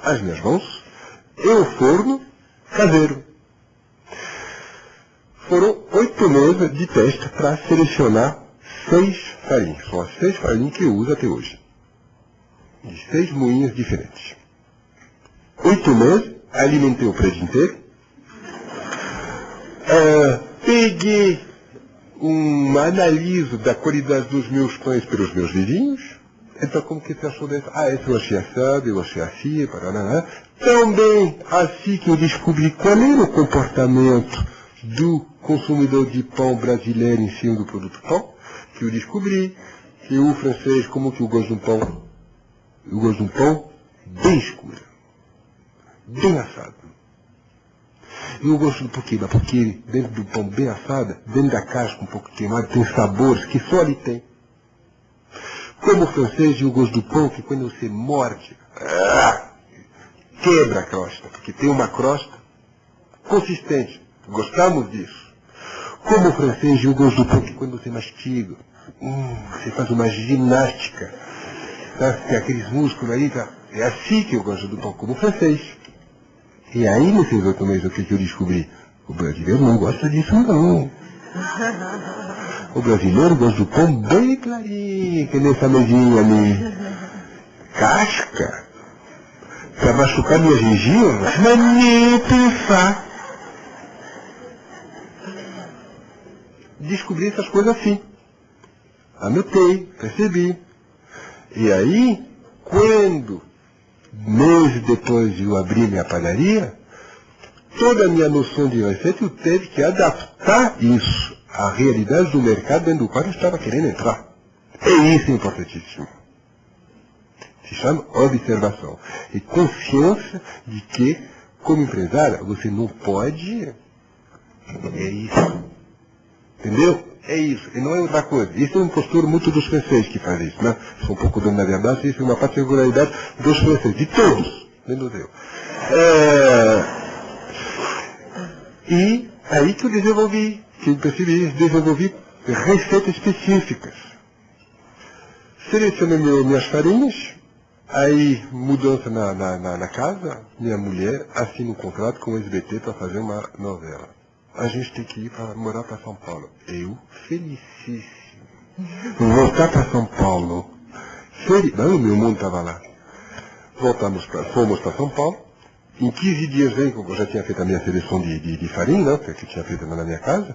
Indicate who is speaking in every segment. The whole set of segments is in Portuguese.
Speaker 1: as minhas mãos, e o forno caseiro. Foram 8 meses de teste para selecionar 6 farinhas. São as 6 farinhas que eu uso até hoje. De 6 moinhos diferentes. 8 meses, alimentei o prédio inteiro. Peguei uma análise da qualidade dos meus pães pelos meus vizinhos. Então, como que você achou dessa? Esse eu achei assado, eu achei assim, paraná. Também, assim que eu descobri qual era o comportamento do consumidor de pão brasileiro em cima do produto pão, que eu descobri que o francês, como que eu gosto de um pão? Eu gosto de um pão bem escuro, bem assado. Eu gosto do porquê? Porque dentro do pão bem assado, dentro da casca um pouco queimada, tem sabores que só ali tem. Como o francês, eu gosto do pão que quando você morde, quebra a crosta, porque tem uma crosta consistente. Gostamos disso. Como o francês, eu gosto do pão que quando você mastiga, você faz uma ginástica, tá? Tem aqueles músculos aí, tá? É assim que eu gosto do pão, como o francês. E aí, nesses 8 meses, o que eu descobri? O brasileiro não gosta disso, não. O brasileiro gosta do pão bem clarinho, que nem essa mesinha ali. Casca. Pra machucar minhas gengivas, mas nem pensar. Descobri essas coisas assim. Anotei, percebi. E aí, quando, meses depois eu abri minha padaria, toda a minha noção de receita eu teve que adaptar isso à realidade do mercado dentro do qual eu estava querendo entrar. E isso é importantíssimo. Se chama observação. E consciência de que, como empresário, você não pode... É isso. Entendeu? É isso. E não é outra coisa. Isso é uma postura muito dos franceses que fazem isso, né? Sou um pouco dono da verdade, isso é uma particularidade dos franceses, de todos. Menos eu. E aí que eu desenvolvi, desenvolvi receitas específicas. Selecionei minhas farinhas, aí mudança na casa, minha mulher assina um contrato com o SBT para fazer uma novela. A gente tem que ir para morar para São Paulo. Eu, felicíssimo. Voltar para São Paulo. Não, meu mundo estava lá. Fomos para São Paulo. Em 15 dias vem, como eu já tinha feito a minha seleção de farinha, que eu tinha feito na minha casa.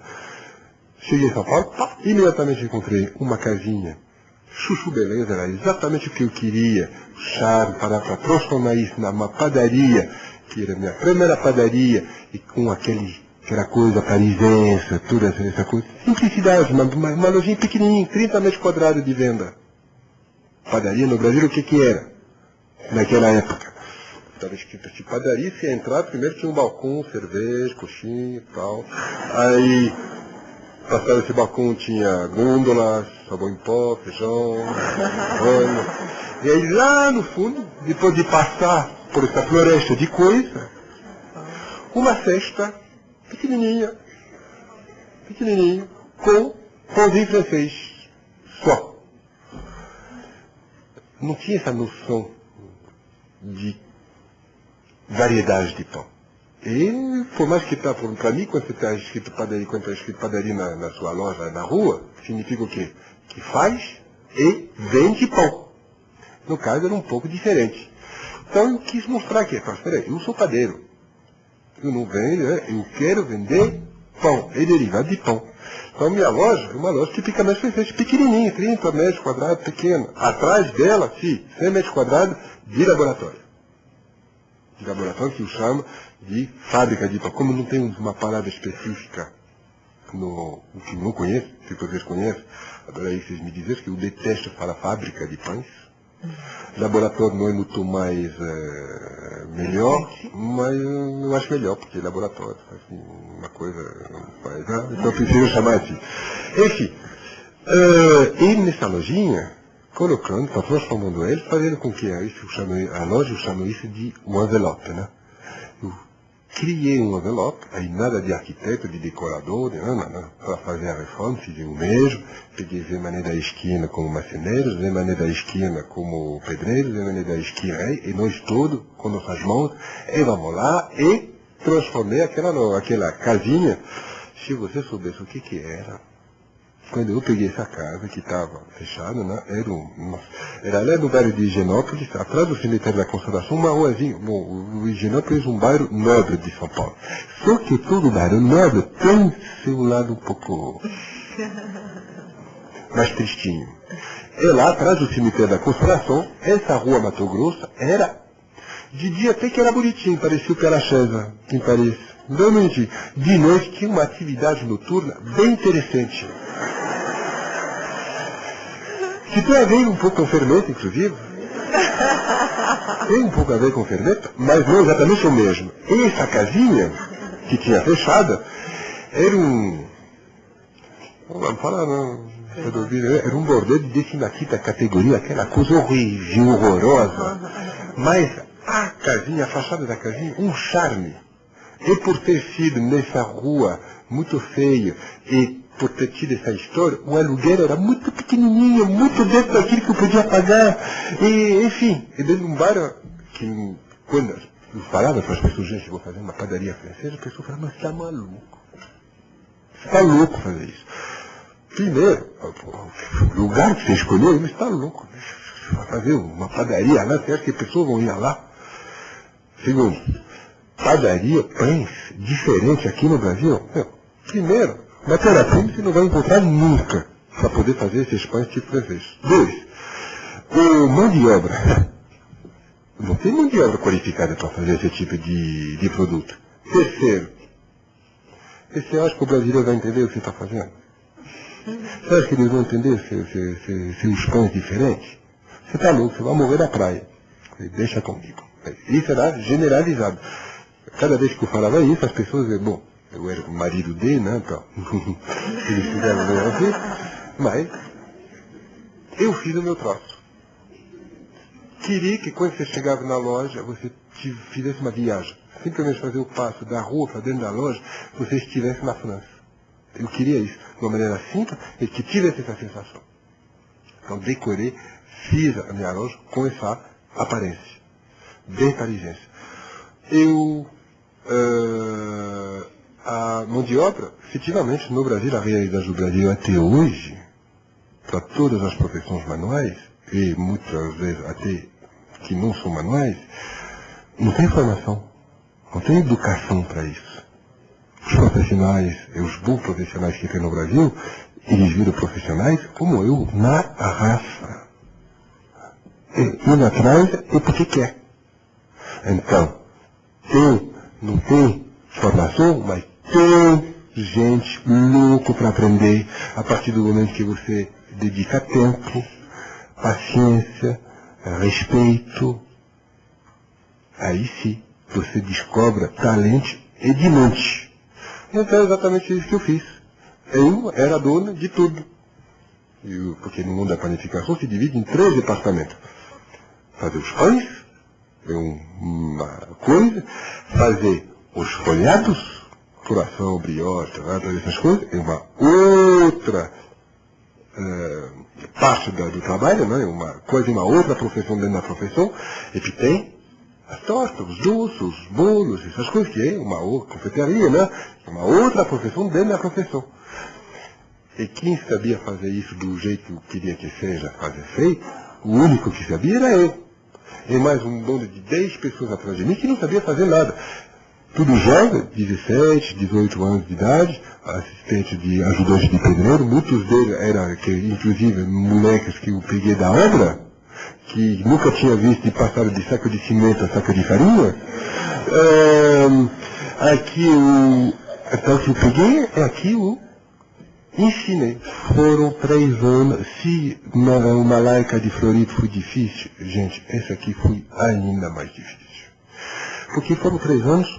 Speaker 1: Cheguei em São Paulo, imediatamente encontrei uma casinha. Chuchu beleza, era exatamente o que eu queria. Charme, para transformar isso numa padaria, que era a minha primeira padaria, e com aquela coisa parisense, toda essa coisa. Simplicidade, uma lojinha pequenininha, 30 metros quadrados de venda. Padaria no Brasil, o que era? Naquela época. Estava escrito assim, padaria, se entrar, primeiro tinha um balcão, cerveja, coxinha e tal. Aí, passava esse balcão, tinha gôndolas, sabão em pó, feijão, banho. E aí lá no fundo, depois de passar por essa floresta de coisa, uma cesta pequenininha, com pãozinho francês, só. Não tinha essa noção de variedade de pão. E, por mais que está, para mim, quando está escrito padaria na sua loja, na rua, significa o quê? Que faz e vende pão. No caso, era um pouco diferente. Então, eu quis mostrar que, espera aí, eu sou padeiro. Eu não vendo, eu quero vender pão e derivado de pão. Então, minha loja é uma loja tipicamente francesa, pequenininha, 30 metros quadrados, pequena. Atrás dela, sim, 100 metros quadrados de laboratório. De laboratório que eu chamo de fábrica de pão. Como não tem uma palavra específica no que não conheço, se vocês conhecem, agora aí vocês me dizem que eu detesto falar fábrica de pães. Laboratório não é muito mais melhor, mas eu acho melhor, porque laboratório, assim, uma coisa faz, então eu preciso chamar assim. Enfim, e nessa lojinha, colocando, transformando ele, fazendo com que a loja eu chamo isso de um envelope, né? criei um envelope, aí nada de arquiteto, de decorador, para fazer a reforma, fiz eu mesmo, peguei Zé Mané da esquina como marceneiro, Zé Mané da esquina como pedreiro, Zé Mané da esquina, e nós todos, com nossas mãos, e vamos lá, e transformei aquela casinha. Se você soubesse o que era, quando eu peguei essa casa que estava fechada, né, era ali no bairro de Higienópolis, atrás do cemitério da Consolação, uma ruazinha. Bom, o Higienópolis é um bairro nobre de São Paulo. Só que todo bairro nobre tem seu lado um pouco mais tristinho. E lá atrás do cemitério da Consolação, essa rua Mato Grosso era, de dia até que era bonitinho, parecia o Pela Chaise em Paris. Bem bonitinho. De noite tinha uma atividade noturna bem interessante. Que tem a ver um pouco com fermento, inclusive. Tem um pouco a ver com fermento, mas não exatamente o mesmo. Essa casinha, que tinha fechada, era vamos falar, não, era um bordel de 15ª categoria, aquela coisa horrível, horrorosa. Mas a casinha, a fachada da casinha, um charme. E por ter sido nessa rua muito feio e por ter tido essa história, o aluguel era muito pequenininho, muito dentro daquilo que eu podia pagar. E, enfim, e dentro de um bairro que, quando eu falava para as pessoas, gente, vou fazer uma padaria francesa, a pessoa falava, mas você está maluco. Você está louco fazer isso. Primeiro, o lugar que você escolheu, mas está louco. Vai fazer uma padaria lá, você acha que as pessoas vão ir lá? Segundo, padaria, pães, diferente aqui no Brasil? Primeiro, matéria-prima você não vai encontrar nunca para poder fazer esses pães tipo francês. 2. Mão de obra. Não tem mão de obra qualificada para fazer esse tipo de produto. Terceiro, você acha que o brasileiro vai entender o que você está fazendo? Você acha que eles vão entender se os pães diferentes? Você está louco, você vai morrer na praia. Deixa comigo. Isso era generalizado. Cada vez que eu falava isso, as pessoas diziam, bom, eu era o marido dele, né? Então, eles fizeram assim, mas eu fiz o meu troço. Queria que quando você chegava na loja, você fizesse uma viagem. Simplesmente fazer o passo da rua para dentro da loja, você estivesse na França. Eu queria isso, de uma maneira simples, e que tivesse essa sensação. Então, decorei, fiz a minha loja com essa aparência, bem parisiense. A mão de obra, efetivamente, no Brasil, a realidade do Brasil até hoje, para todas as profissões manuais, e muitas vezes até que não são manuais, não tem formação, não tem educação para isso. Os profissionais, os bons profissionais que tem no Brasil, eles viram profissionais como eu, na raça. Indo atrás é porque quer. Então, não tem formação, mas tem gente louco para aprender a partir do momento que você dedica tempo, paciência, respeito. Aí sim, você descobre talento e de monte. Então é exatamente isso que eu fiz. Eu era dona de tudo. Porque no mundo da panificação se divide em 3 departamentos. Fazer os pães, uma coisa, fazer os folhados, coração, brioche, todas essas coisas, é uma outra parte do trabalho, né? Uma outra profissão dentro da profissão, e que tem as tortas, os doces, os bolos, essas coisas, que é uma outra confeitaria, né? Uma outra profissão dentro da profissão. E quem sabia fazer isso do jeito que eu queria que seja feito, o único que sabia era eu. E mais um bando de 10 pessoas atrás de mim que não sabia fazer nada. Tudo jovem, 17, 18 anos de idade, assistente de ajudante de pedreiro, muitos deles eram, inclusive, moleques que eu peguei da obra, que nunca tinha visto e passaram de saco de cimento a saco de farinha. Então, que eu peguei, aqui eu ensinei. Foram 3 anos. Se uma laica de Floripa foi difícil, gente, essa aqui foi ainda mais difícil. Porque foram 3 anos